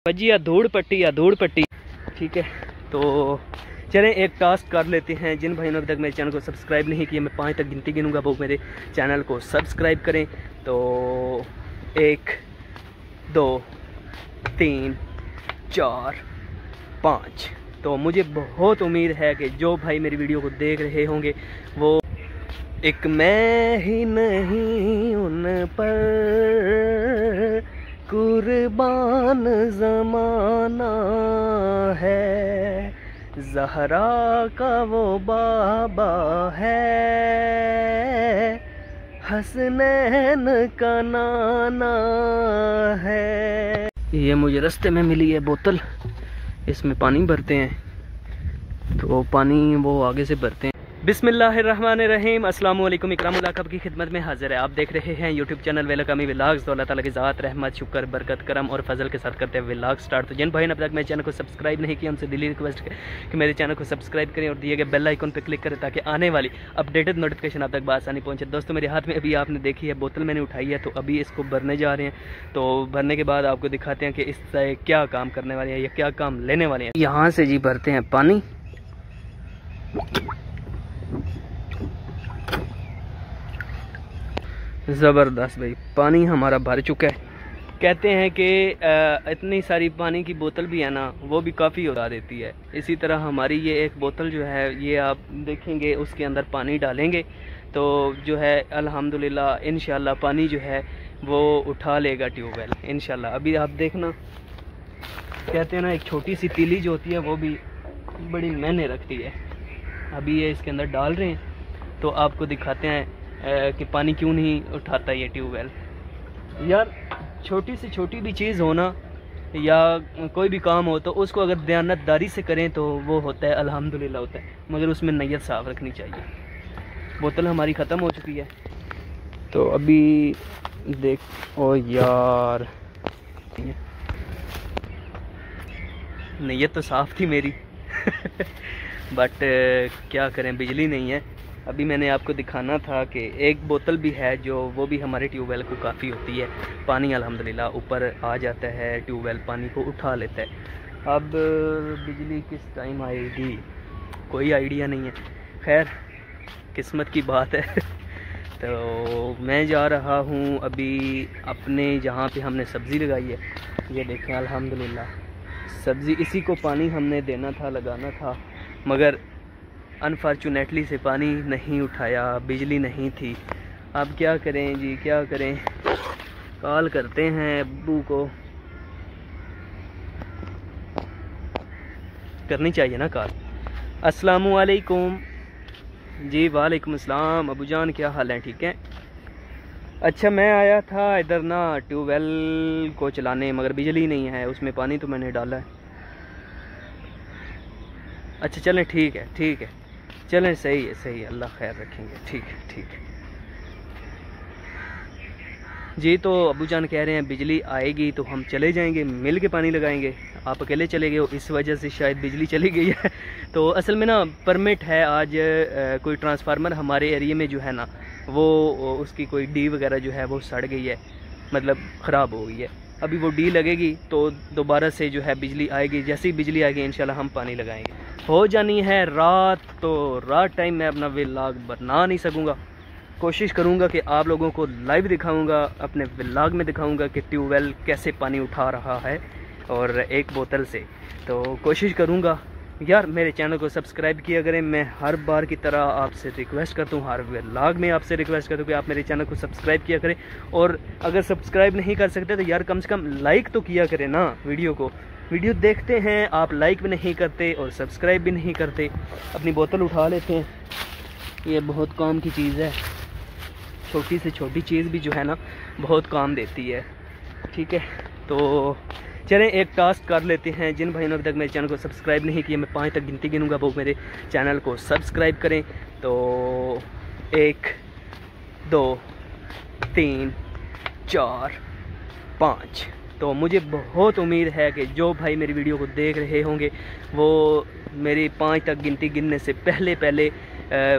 भजी या धूड़ पट्टी। ठीक है, तो चलें एक टास्क कर लेते हैं। जिन भाइयों ने अभी तक मेरे चैनल को सब्सक्राइब नहीं किया, मैं 5 तक गिनती गिनूंगा, वो मेरे चैनल को सब्सक्राइब करें। तो 1 2 3 4 5। तो मुझे बहुत उम्मीद है कि जो भाई मेरी वीडियो को देख रहे होंगे वो एक मैं ही नहीं उन पर कुर्बान ज़माना है, ज़हरा का वो बाबा है, हसनैन का नाना है। ये मुझे रास्ते में मिली है बोतल, इसमें पानी भरते हैं, तो पानी वो आगे से भरते हैं। बिस्मिल्लाहिर्रहमानिर्रहीम, अस्सलामु अलैकुम। इकरामुल आकब की खिदमत में हाजिर है। आप देख रहे हैं यूट्यूब चैनल वेलकमी व्लॉग्स। तो अल्लाह ताला की ज़ात रहमत शुक्र बरकत करम और फजल के साथ करते हैं व्लॉग स्टार्ट। तो जिन भाई ने अब तक मेरे चैनल को सब्सक्राइब नहीं किया, हमसे दिली रिक्वेस्ट है कि मेरे चैनल को सब्सक्राइब करें और दिए गए बेल आइकन पर क्लिक करें ताकि आने वाली अपडेटेड नोटिफिकेशन आप तक बआसानी पहुँचे। दोस्तों मेरे हाथ में अभी आपने देखी है बोतल मैंने उठाई है, तो अभी इसको भरने जा रहे हैं। तो भरने के बाद आपको दिखाते हैं कि इससे क्या काम करने वाले हैं या क्या काम लेने वाले हैं। यहाँ से जी भरते हैं पानी, ज़बरदस्त भाई पानी हमारा भर चुका है। कहते हैं कि इतनी सारी पानी की बोतल भी है ना, वो भी काफ़ी उड़ा देती है। इसी तरह हमारी ये एक बोतल जो है, ये आप देखेंगे उसके अंदर पानी डालेंगे तो जो है अल्हम्दुलिल्लाह इंशाल्लाह पानी जो है वो उठा लेगा ट्यूबवेल इंशाल्लाह। अभी आप देखना, कहते हैं ना एक छोटी सी तीली जो होती है वो भी बड़ी मायने रखती है। अभी ये इसके अंदर डाल रहे हैं, तो आपको दिखाते हैं कि पानी क्यों नहीं उठाता ये ट्यूबवेल। यार छोटी से छोटी भी चीज़ हो ना या कोई भी काम हो तो उसको अगर दयानतदारी से करें तो वो होता है अल्हम्दुलिल्लाह होता है, मगर उसमें नीयत साफ रखनी चाहिए। बोतल हमारी ख़त्म हो चुकी है, तो अभी देख ओ यार नीयत तो साफ़ थी मेरी बट क्या करें, बिजली नहीं है। अभी मैंने आपको दिखाना था कि एक बोतल भी है जो वो भी हमारे ट्यूबवेल को काफ़ी होती है। पानी अल्हम्दुलिल्लाह ऊपर आ जाता है, ट्यूबवेल पानी को उठा लेता है। अब बिजली किस टाइम आएगी कोई आइडिया नहीं है, खैर किस्मत की बात है तो मैं जा रहा हूँ अभी अपने जहाँ पे हमने सब्ज़ी लगाई है, ये देखें अल्हम्दुलिल्लाह सब्ज़ी, इसी को पानी हमने देना था, लगाना था, मगर अनफॉर्चुनेटली से पानी नहीं उठाया, बिजली नहीं थी। अब क्या करें जी, क्या करें, कॉल करते हैं अब्बू को, करनी चाहिए ना कॉल। अस्सलामु अलैकुम जी। वालेकुम अस्सलाम। अबू जान क्या हाल है, ठीक है? अच्छा मैं आया था इधर ना ट्यूबवेल को चलाने, मगर बिजली नहीं है, उसमें पानी तो मैंने डाला है। अच्छा चलें ठीक है चलें, सही है, अल्लाह खैर रखेंगे, ठीक है जी। तो अबू जान कह रहे हैं बिजली आएगी तो हम चले जाएंगे, मिल के पानी लगाएंगे। आप अकेले चले गए हो, इस वजह से शायद बिजली चली गई है तो असल में ना परमिट है आज, कोई ट्रांसफार्मर हमारे एरिया में जो है ना वो उसकी कोई डी वगैरह जो है वो सड़ गई है, मतलब ख़राब हो गई है। अभी वो डी लगेगी तो दोबारा से जो है बिजली आएगी। जैसे ही बिजली आएगी इंशाल्लाह हम पानी लगाएंगे। हो जानी है रात, तो रात टाइम मैं अपना व्लॉग बना नहीं सकूँगा, कोशिश करूँगा कि आप लोगों को लाइव दिखाऊँगा, अपने व्लॉग में दिखाऊँगा कि ट्यूबवेल कैसे पानी उठा रहा है और एक बोतल से। तो कोशिश करूँगा। यार मेरे चैनल को सब्सक्राइब किया करें, मैं हर बार की तरह आपसे रिक्वेस्ट करता हूँ, हर व्लॉग में आपसे रिक्वेस्ट करता हूँ कि आप मेरे चैनल को सब्सक्राइब किया करें। और अगर सब्सक्राइब नहीं कर सकते तो यार कम से कम लाइक तो किया करें ना वीडियो को। वीडियो देखते हैं आप, लाइक भी नहीं करते और सब्सक्राइब भी नहीं करते। अपनी बोतल उठा लेते हैं, ये बहुत काम की चीज़ है, छोटी से छोटी चीज़ भी जो है ना बहुत काम देती है। ठीक है, तो चलें एक टास्क कर लेते हैं। जिन भाइयों ने अभी तक मेरे चैनल को सब्सक्राइब नहीं किया, मैं 5 तक गिनती गिनूंगा, वो मेरे चैनल को सब्सक्राइब करें। तो 1 2 3 4 5। तो मुझे बहुत उम्मीद है कि जो भाई मेरी वीडियो को देख रहे होंगे वो मेरी 5 तक गिनती गिनने से पहले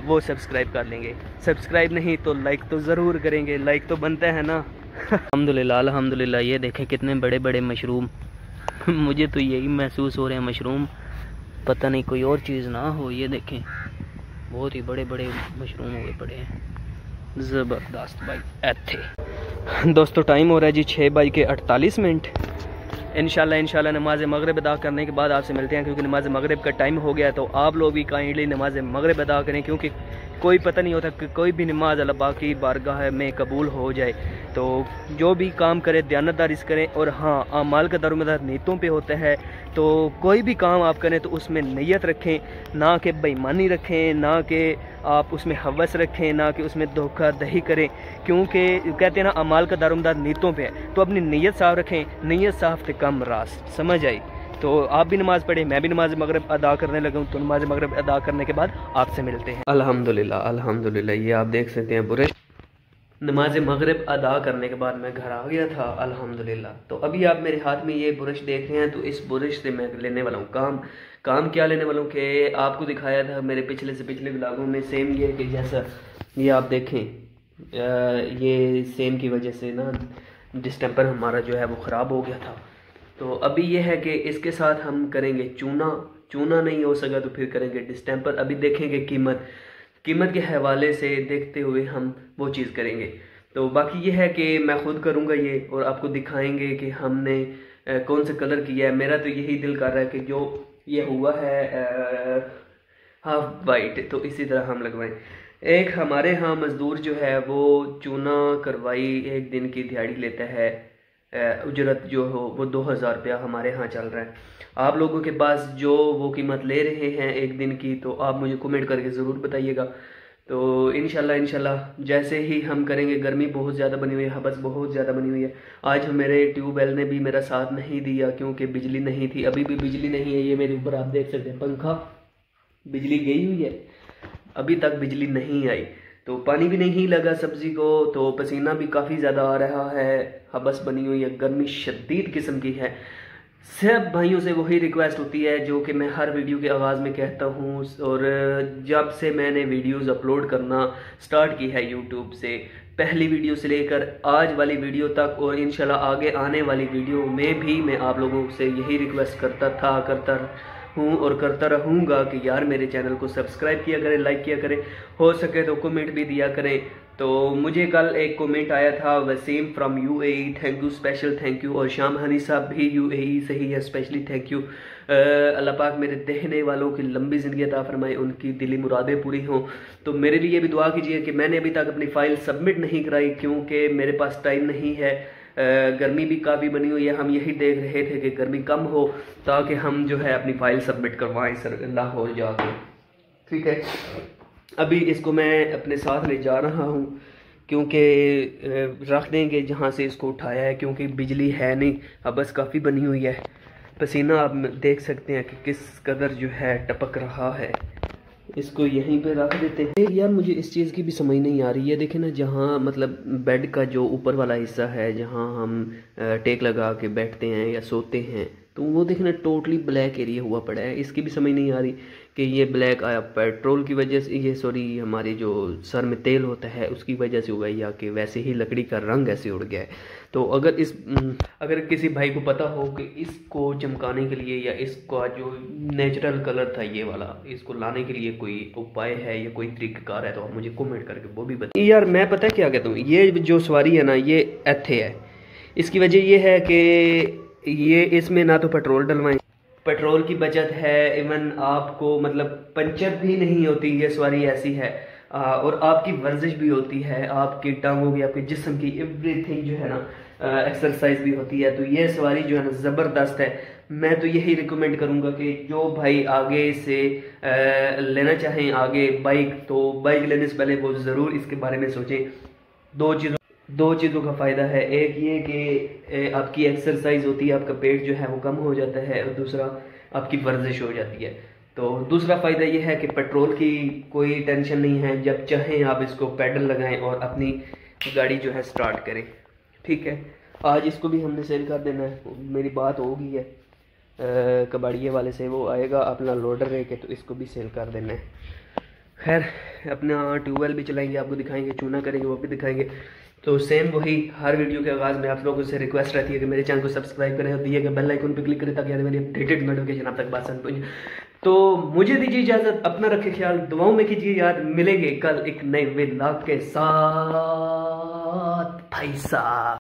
वो सब्सक्राइब कर लेंगे। सब्सक्राइब नहीं तो लाइक तो ज़रूर करेंगे, लाइक तो बनता है ना अल्हम्दुलिल्लाह। ये देखें कितने बड़े बड़े मशरूम मुझे तो यही महसूस हो रहे हैं मशरूम, पता नहीं कोई और चीज़ ना हो। ये देखें बहुत ही बड़े बड़े मशरूम हुए पड़े हैं, ज़बरदस्त भाई। ऐथे दोस्तों टाइम हो रहा है जी 6:48। इंशाल्लाह नमाज मगरिब अदा करने के बाद आपसे मिलते हैं, क्योंकि नमाज मगरिब का टाइम हो गया। तो आप लोग भी काइंडली नमाज मगरिब अदा करें, क्योंकि कोई पता नहीं होता कि कोई भी नमाज अल्लाह पाक की बारगाह में कबूल हो जाए। तो जो भी काम करें दयानतदारी से करें। और हाँ, अमाल का दारोमदार नीयतों पे होता है। तो कोई भी काम आप करें तो उसमें नीयत रखें, ना कि बेईमानी रखें, ना कि आप उसमें हवस रखें, ना कि उसमें धोखाधड़ी करें, क्योंकि कहते हैं ना अमाल का दारोमदार नीयतों पे है। तो अपनी नीयत साफ रखें, नीयत साफ थे कम रास, समझ आई। तो आप भी नमाज़ पढ़ें, मैं भी नमाज मगरिब अदा करने लगा हूँ। तो नमाज मगरिब अदा करने के बाद आपसे मिलते हैं। अल्हम्दुलिल्लाह अल्हम्दुलिल्लाह, ये आप देख सकते हैं बुरश। नमाज मगरिब अदा करने के बाद मैं घर आ गया था अल्हम्दुलिल्लाह। तो अभी आप मेरे हाथ में ये बुरश देख रहे हैं, तो इस बुरश से मैं लेने वाला हूँ काम क्या लेने वाला हूँ कि आपको दिखाया था मेरे पिछले से पिछले व्लॉगों में। सेम ये कि जैसा ये आप देखें, ये सेम की वजह से ना डिस्टेंपर हमारा जो है वो ख़राब हो गया था। तो अभी ये है कि इसके साथ हम करेंगे चूना नहीं हो सका तो फिर करेंगे डिस्टेंपर। अभी देखेंगे कीमत के हवाले से देखते हुए हम वो चीज़ करेंगे। तो बाकी ये है कि मैं खुद करूँगा ये, और आपको दिखाएंगे कि हमने कौन सा कलर किया है। मेरा तो यही दिल कर रहा है कि जो ये हुआ है हाफ वाइट, तो इसी तरह हम लगवाएं। एक हमारे यहाँ मज़दूर जो है वो चूना करवाई 1 दिन की दिहाड़ी लेता है, उजरत जो हो वो 2000 रुपया हमारे यहाँ चल रहा है। आप लोगों के पास जो वो कीमत ले रहे हैं 1 दिन की, तो आप मुझे कमेंट करके ज़रूर बताइएगा। तो इंशाल्लाह जैसे ही हम करेंगे। गर्मी बहुत ज़्यादा बनी हुई है, हबस बहुत ज़्यादा बनी हुई है। आज मेरे ट्यूबवेल ने भी मेरा साथ नहीं दिया क्योंकि बिजली नहीं थी। अभी भी बिजली नहीं है, ये मेरे ऊपर आप देख सकते हैं पंखा, बिजली गई हुई है, अभी तक बिजली नहीं आई। तो पानी भी नहीं लगा सब्ज़ी को, तो पसीना भी काफ़ी ज़्यादा आ रहा है, हबस बनी हुई है, गर्मी शदीद किस्म की है। सब भाइयों से वही रिक्वेस्ट होती है जो कि मैं हर वीडियो के आगाज़ में कहता हूँ, और जब से मैंने वीडियोस अपलोड करना स्टार्ट की है यूट्यूब से, पहली वीडियो से लेकर आज वाली वीडियो तक, और इंशाल्लाह आगे आने वाली वीडियो में भी मैं आप लोगों से यही रिक्वेस्ट करता हूँ और करता रहूँगा कि यार मेरे चैनल को सब्सक्राइब किया करें, लाइक किया करें, हो सके तो कमेंट भी दिया करें। तो मुझे कल एक कमेंट आया था Wasim from UAE, thank you, special thank you. और शाम हनी साहब भी यूएई से ही है, स्पेशली थैंक यू। अल्लाह पाक मेरे देखने वालों की लंबी ज़िंदगी अता फरमाए, उनकी दिली मुरादें पूरी हों। तो मेरे लिए भी दुआ कीजिए कि मैंने अभी तक अपनी फ़ाइल सबमिट नहीं कराई क्योंकि मेरे पास टाइम नहीं है। गर्मी भी काफ़ी बनी हुई है, हम यही देख रहे थे कि गर्मी कम हो ताकि हम जो है अपनी फ़ाइल सबमिट करवाएं लाहौर जाके। ठीक है, अभी इसको मैं अपने साथ ले जा रहा हूँ क्योंकि रख देंगे जहाँ से इसको उठाया है, क्योंकि बिजली है नहीं, हबस काफ़ी बनी हुई है। पसीना आप देख सकते हैं कि किस कदर जो है टपक रहा है। इसको यहीं पे रख देते हैं। यार मुझे इस चीज़ की भी समझ नहीं आ रही है, देखे ना, जहाँ मतलब बेड का जो ऊपर वाला हिस्सा है, जहाँ हम टेक लगा के बैठते हैं या सोते हैं, तो वो देखना टोटली ब्लैक एरिया हुआ पड़ा है। इसकी भी समझ नहीं आ रही कि ये ब्लैक आया पेट्रोल की वजह से, ये सॉरी हमारी जो सर में तेल होता है उसकी वजह से हुआ, या कि वैसे ही लकड़ी का रंग ऐसे उड़ गया है। तो अगर किसी भाई को पता हो कि इसको चमकाने के लिए या इसका जो नेचुरल कलर था ये वाला, इसको लाने के लिए कोई उपाय है या कोई तरीक़ाकार है, तो आप मुझे कमेंट करके वो भी बताइए। यार मैं पता क्या कहता हूँ, ये जो सवारी है ना ये ऐथे है। इसकी वजह ये है कि ये इसमें ना तो पेट्रोल डलवाएं, पेट्रोल की बचत है, इवन आपको मतलब पंचर भी नहीं होती, ये सवारी ऐसी है। और आपकी वर्जिश भी होती है, आपकी टांगों की, आपके जिस्म की एवरीथिंग जो है ना, एक्सरसाइज भी होती है। तो ये सवारी जो है ना ज़बरदस्त है। मैं तो यही रिकमेंड करूँगा कि जो भाई आगे से लेना चाहें आगे बाइक, तो बाइक लेने से पहले वो ज़रूर इसके बारे में सोचें। दो चीज़ों का फ़ायदा है, एक ये कि आपकी एक्सरसाइज होती है, आपका पेट जो है वो कम हो जाता है, और दूसरा आपकी वर्जिश हो जाती है। तो दूसरा फ़ायदा ये है कि पेट्रोल की कोई टेंशन नहीं है, जब चाहें आप इसको पैडल लगाएं और अपनी गाड़ी जो है स्टार्ट करें। ठीक है, आज इसको भी हमने सेल कर देना है, मेरी बात हो गई है कबाड़िए वाले से, वो आएगा अपना लोडर लेके, तो इसको भी सेल कर देना है। खैर अपना ट्यूबवेल भी चलाएंगे, आपको दिखाएंगे, चूना करेंगे वो भी दिखाएंगे। तो सेम वही हर वीडियो के आगाज़ में आप लोगों से रिक्वेस्ट रहती है कि मेरे चैनल को सब्सक्राइब करें और दिए गए बेल आइकन पर क्लिक करें ताकि मेरी अपडेटेड नोटिफिकेशन आप तक बात पहुंचे। तो मुझे दीजिए इजाज़त, अपना रखे ख्याल, दुआओं में कीजिए याद। मिलेंगे कल एक नए व्लॉग के साथ भाई साहब।